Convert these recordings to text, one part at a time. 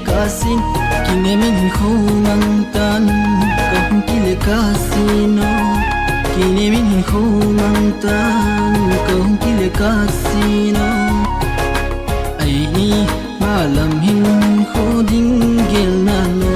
Kasin kine min khumang tan kahung kile kasino kine min khumang tan kahung kile kasino ai ni malam hin khoding gel na no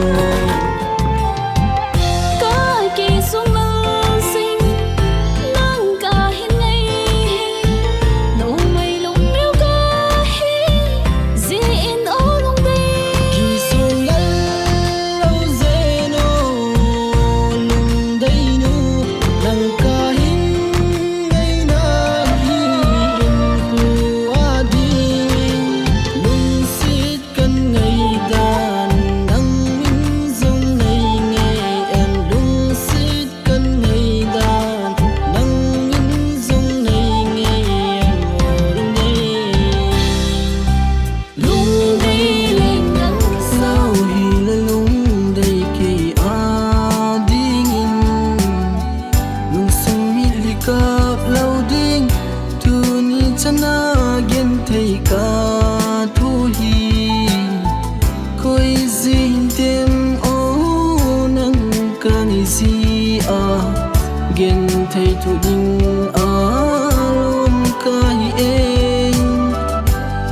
gen thầy thu đinh luôn cái em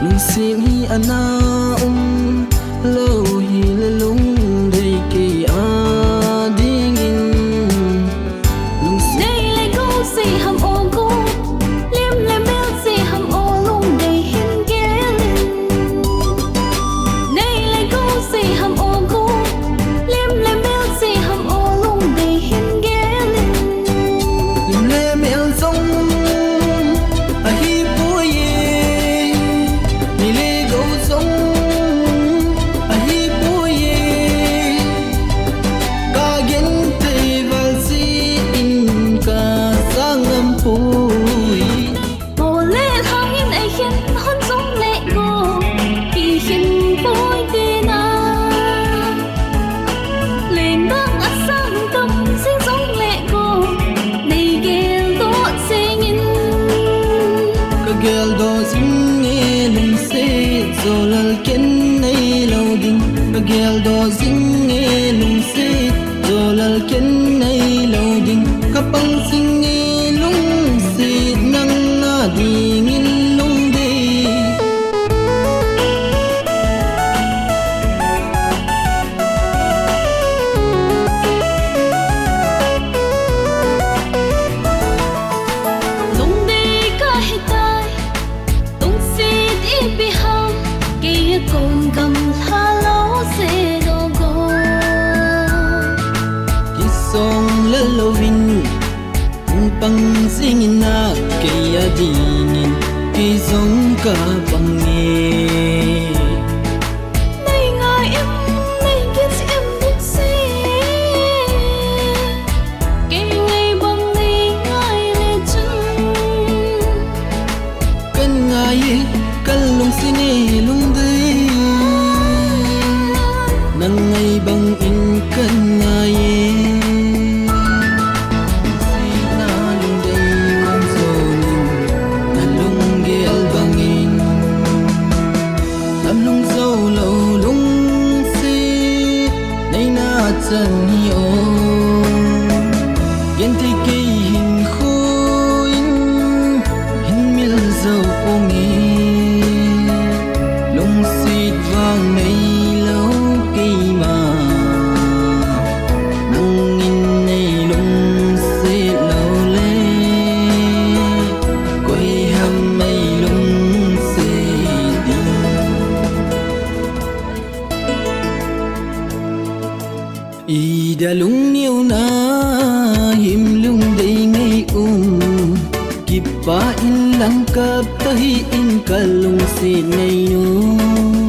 lung sim hi ana lâu hi le lung đầy kỳ ding lung đây lại có gì hầm ô cô liêm lên biết gì hầm ô lung đầy hiên ghé đây lại có gì hầm ô cô liêm lên biết gì hầm ô lung đầy hiên ghé gel do zing nghe lung se zo lal ken nay lâu ding gel do zing nghe lung se zo lal ken nay lâu ding kapang sing nghe lung se nang na ding in lung de con cầm tha lấu xe đồ go ki song le lovin pang singin na kaya dingin ki song ka pang nghe này ngài em này kiss em thích xe cái ngày bằng này ngài lệ chân kan ngai kan lung sine lung de nang ngay bang in kan ngai si na lung day man zonin na lung gel bang in nam lung zo lo lung si nay na chan hi o gen thi ke hin khuin hin mil zo pong lung si vang nay Ida lung niu na him lung day ngay kipa in lang kap tahi in kalung si nay nu